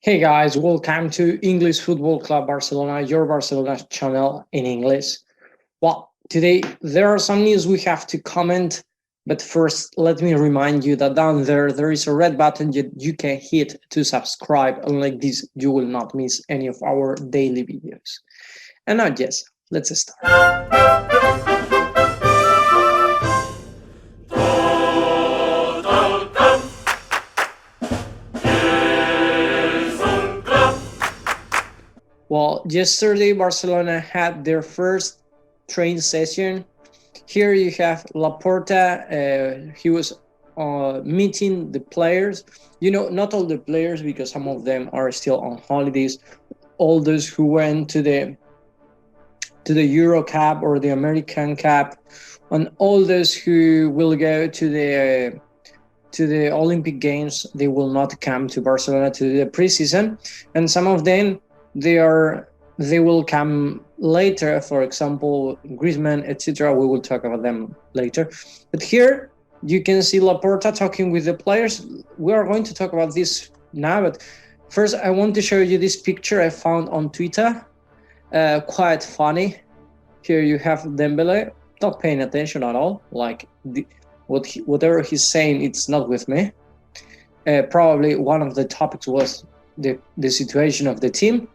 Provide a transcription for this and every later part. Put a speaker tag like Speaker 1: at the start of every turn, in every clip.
Speaker 1: Hey guys, welcome to English Football Club Barcelona, your Barcelona channel in English. Well, today there are some news we have to comment, but first let me remind you that down there is a red button that you can hit to subscribe, and like this you will not miss any of our daily videos. And now, yes, let's start. Well, yesterday Barcelona had their first training session. Here you have Laporta. He was meeting the players. You know, not all the players because some of them are still on holidays. All those who went to the Euro Cup or the American Cup, and all those who will go to the Olympic Games, they will not come to Barcelona to the preseason, and some of them they will come later. For example, Griezmann, etc. We will talk about them later. But here you can see Laporta talking with the players. We are going to talk about this now, but first I want to show you this picture I found on Twitter. Quite funny. Here you have Dembele, not paying attention at all. Like whatever he's saying, it's not with me. Probably one of the topics was the situation of the team,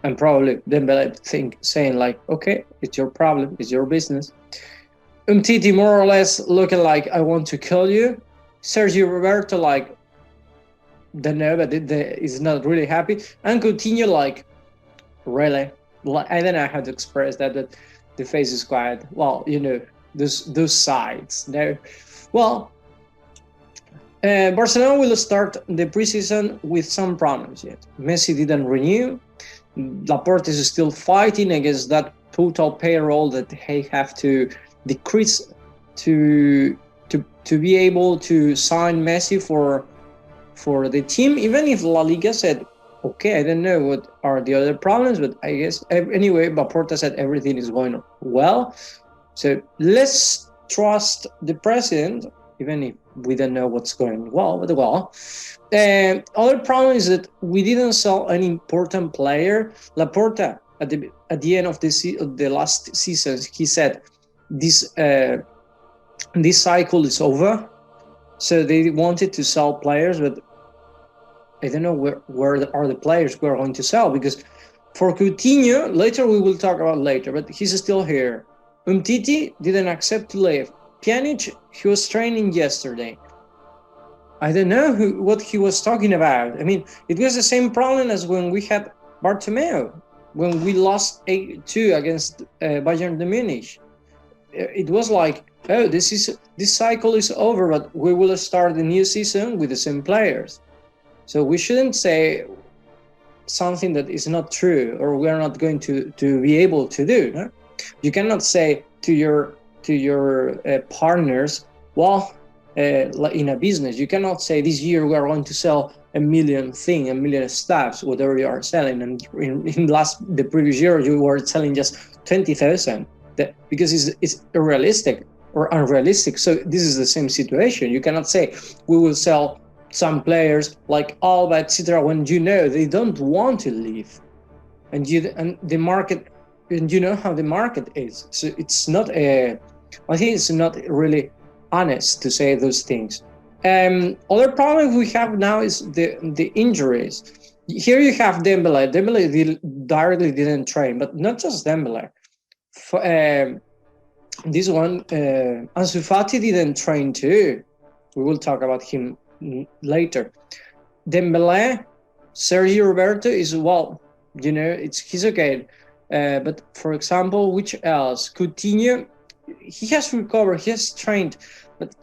Speaker 1: and probably Dembele saying like, okay, it's your problem, it's your business. Umtiti more or less looking like, I want to kill you. Sergio Roberto like, don't know, but is not really happy. And Coutinho like, really? I don't know how to express that, but the face is quiet. Well, you know, those sides. No, well, Barcelona will start the preseason with some problems yet. Messi didn't renew. Laporte is still fighting against that total payroll that they have to decrease to be able to sign Messi for the team. Even if La Liga said, okay, I don't know what are the other problems, but I guess anyway, Laporta said everything is going well. So let's trust the president, even if we don't know what's going well. But well, other problem is that we didn't sell an important player. Laporta at the end of the last season, he said this cycle is over. So they wanted to sell players, but I don't know where are the players we are going to sell, because for Coutinho, later we will talk about later, but he's still here. Umtiti didn't accept to leave. Pjanic, he was training yesterday. I don't know what he was talking about. I mean, it was the same problem as when we had Bartomeu, when we lost 8-2 against Bayern de Munich. It was like, oh, this cycle is over, but we will start the new season with the same players. So we shouldn't say something that is not true or we are not going to be able to do. No? You cannot say to your partners, well, in a business, you cannot say this year we are going to sell a million stuffs, whatever you are selling, and in the previous year you were selling just 20,000, because it's unrealistic. So this is the same situation. You cannot say we will sell some players like Alba, etc., when you know they don't want to leave, and the market, and you know how the market is. So it's not I think it's not really honest to say those things. Other problem we have now is the injuries. Here you have Dembele. Directly didn't train, but not just Dembele. This one, Ansu Fati didn't train too. We will talk about him later. Dembele, Sergio Roberto is, well, you know, he's okay. But for example, which else? Coutinho, he has recovered, he has trained, but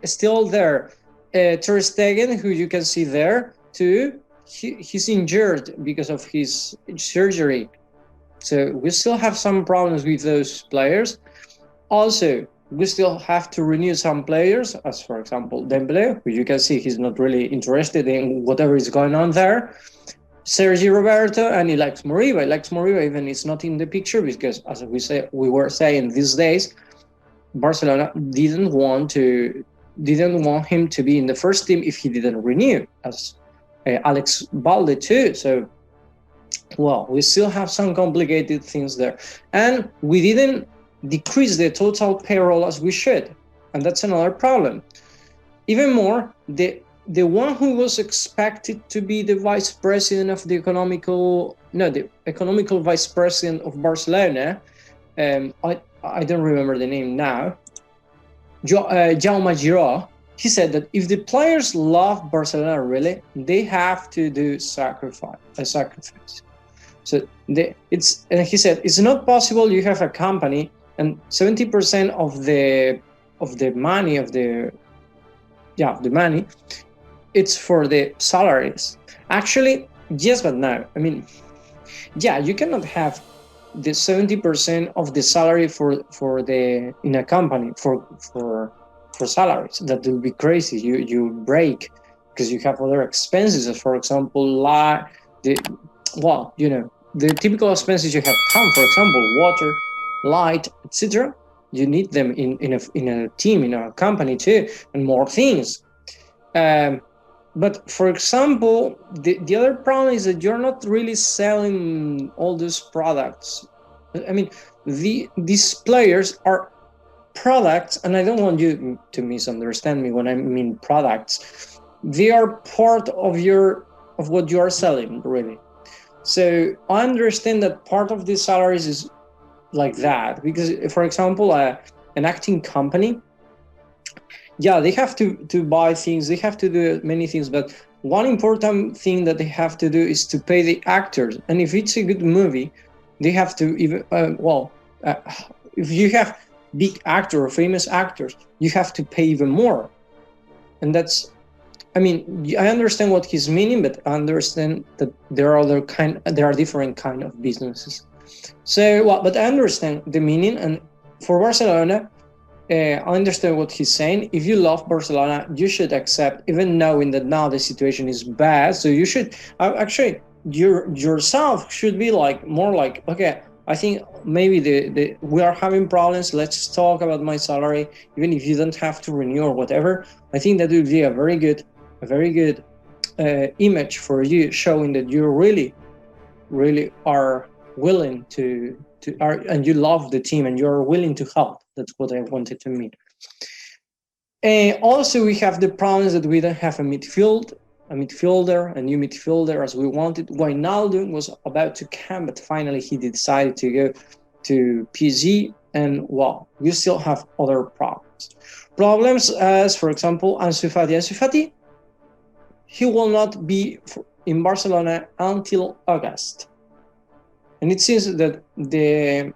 Speaker 1: still there. Ter Stegen, who you can see there too, he's injured because of his surgery. So we still have some problems with those players. Also, we still have to renew some players, as for example Dembele, who you can see he's not really interested in whatever is going on there. Sergio Roberto, and he likes Moriba. Even it's not in the picture because, as we were saying these days, Barcelona didn't want him to be in the first team if he didn't renew, as Alex Balde too. So, well, we still have some complicated things there, and we didn't decrease the total payroll as we should, and that's another problem. Even more, the one who was expected to be the vice president of the economical vice president of Barcelona, I don't remember the name now, Jaume Giró, he said that if the players love Barcelona really, they have to do a sacrifice. So he said it's not possible you have a company and 70% of the money the money it's for the salaries. Actually, yes, but no. I mean, yeah, you cannot have the 70% of the salary for the in a company for salaries. That would be crazy. You break because you have other expenses, as for example, the typical expenses you have come, for example, water, light, etc. You need them in a team, in a company too, and more things. But for example, the other problem is that you're not really selling all these products. I mean, these players are products, and I don't want you to misunderstand me when I mean products. They are part of what you are selling, really. So I understand that part of the salaries is like that, because, for example, an acting company, yeah, they have to buy things, they have to do many things, but one important thing that they have to do is to pay the actors. And if it's a good movie, they have to even if you have big actors or famous actors, you have to pay even more. And that's, I mean, I understand what he's meaning, but I understand that there are different kind of businesses. So, but I understand the meaning, and for Barcelona, I understand what he's saying. If you love Barcelona, you should accept, even knowing that now the situation is bad. So you should actually yourself should be more like, okay, I think maybe we are having problems. Let's talk about my salary, even if you don't have to renew or whatever. I think that would be a very good image for you, showing that you really are willing and you love the team and you're willing to help. That's what I wanted to mean. And also we have the problems that we don't have a new midfielder, as we wanted. Wijnaldum was about to come, but finally he decided to go to PSG, and we still have other problems as, for example, Ansu Fati, he will not be in Barcelona until August. And it seems that the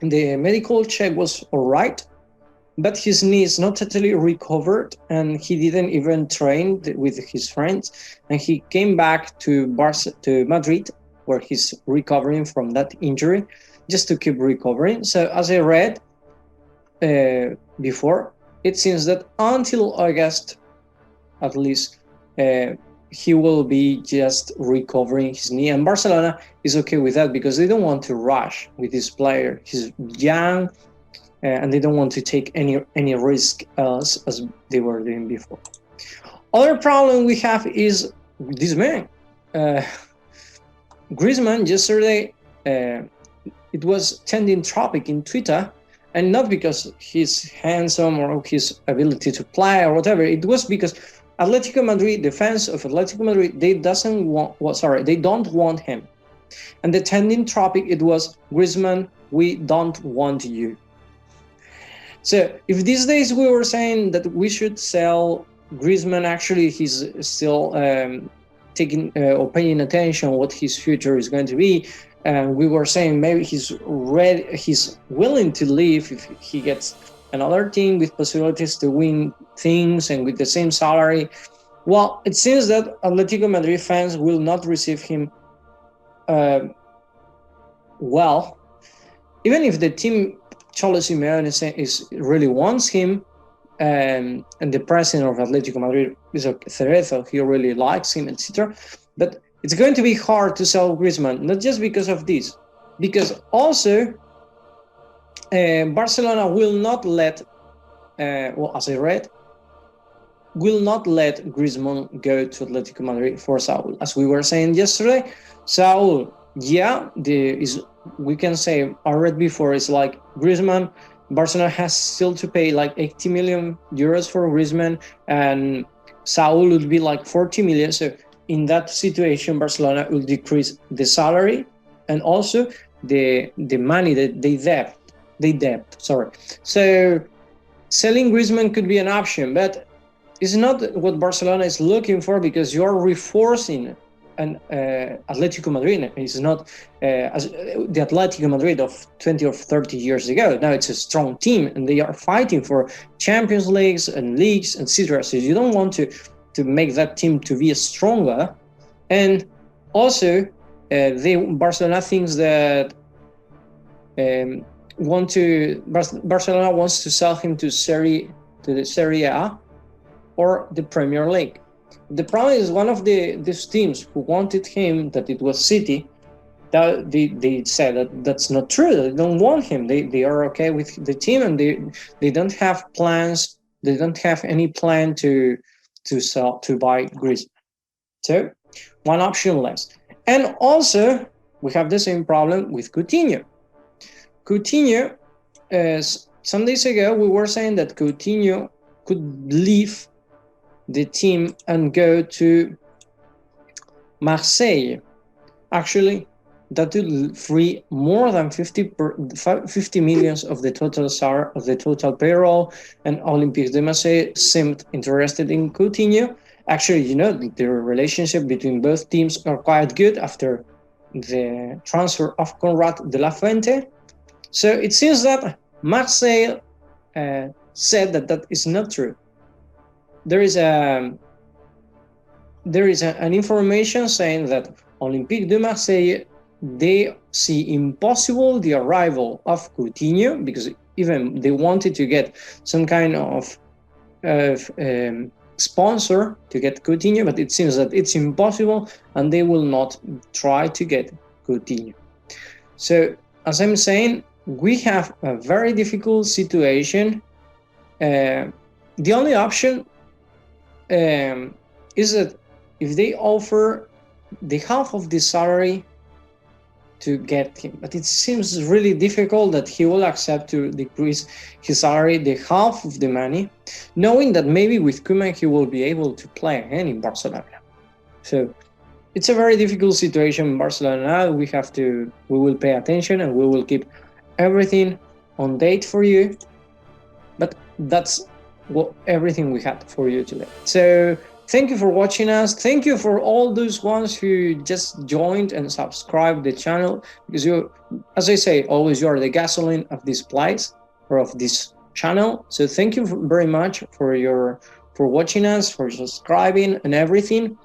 Speaker 1: medical check was all right, but his knee is not totally recovered, and he didn't even train with his friends. And he came back to Madrid, where he's recovering from that injury, just to keep recovering. So as I read before, it seems that until August, at least, he will be just recovering his knee, and Barcelona is okay with that because they don't want to rush with this player. He's young, and they don't want to take any risk as they were doing before. Other problem we have is this man, Griezmann. Yesterday, it was trending topic in Twitter, and not because he's handsome or his ability to play or whatever. It was because Atletico Madrid, the fans of Atletico Madrid, they don't want him. And the trending topic, it was, Griezmann, we don't want you. So if these days we were saying that we should sell Griezmann, actually he's still taking or paying attention what his future is going to be. And we were saying maybe he's willing to leave if he gets another team with possibilities to win things and with the same salary. Well, it seems that Atletico Madrid fans will not receive him well, even if the team Cholo Simeone really wants him, and the president of Atletico Madrid is Cerezo, he really likes him, etc. But it's going to be hard to sell Griezmann, not just because of this, because also Barcelona will not let, as I read, will not let Griezmann go to Atletico Madrid for Saul. As we were saying yesterday, Saul, yeah, we can say already before, it's like Griezmann, Barcelona has still to pay like 80 million euros for Griezmann, and Saul would be like 40 million. So in that situation, Barcelona will decrease the salary and also the money that they debt. Sorry. So selling Griezmann could be an option, but it's not what Barcelona is looking for, because you're reinforcing an Atletico Madrid. It's not as the Atletico Madrid of 20 or 30 years ago. Now it's a strong team, and they are fighting for Champions Leagues and leagues, etc. So you don't want to make that team to be stronger. And also, Barcelona thinks that Barcelona wants to sell him to the Serie A or the Premier League. The problem is one of these teams who wanted him, that it was City, that they said that that's not true. They don't want him. They are okay with the team, and they don't have plans. They don't have any plan to buy Griezmann. So one option less. And also we have the same problem with Coutinho. Coutinho, some days ago we were saying that Coutinho could leave the team and go to Marseille. Actually, that would free more than 50 millions of the total payroll, and Olympique de Marseille seemed interested in Coutinho. Actually, the relationship between both teams are quite good after the transfer of Conrad de la Fuente. So it seems that Marseille said that is not true. There is an information saying that Olympique de Marseille, they see impossible the arrival of Coutinho, because even they wanted to get some kind of sponsor to get Coutinho, but it seems that it's impossible, and they will not try to get Coutinho. So as I'm saying, we have a very difficult situation. The only option is that if they offer the half of the salary to get him, but it seems really difficult that he will accept to decrease his salary the half of the money, knowing that maybe with Koeman he will be able to play again in Barcelona. So it's a very difficult situation in Barcelona. We will pay attention, and we will keep everything on date for you. But that's everything we had for you today. So thank you for watching us. Thank you for all those ones who just joined and subscribed the channel, because you, as I say, always you are the gasoline of this place or of this channel. So thank you very much for watching us, for subscribing and everything.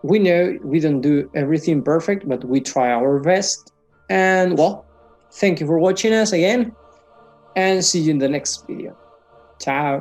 Speaker 1: We know we don't do everything perfect, but we try our best. And well, thank you for watching us again, and see you in the next video. Ciao.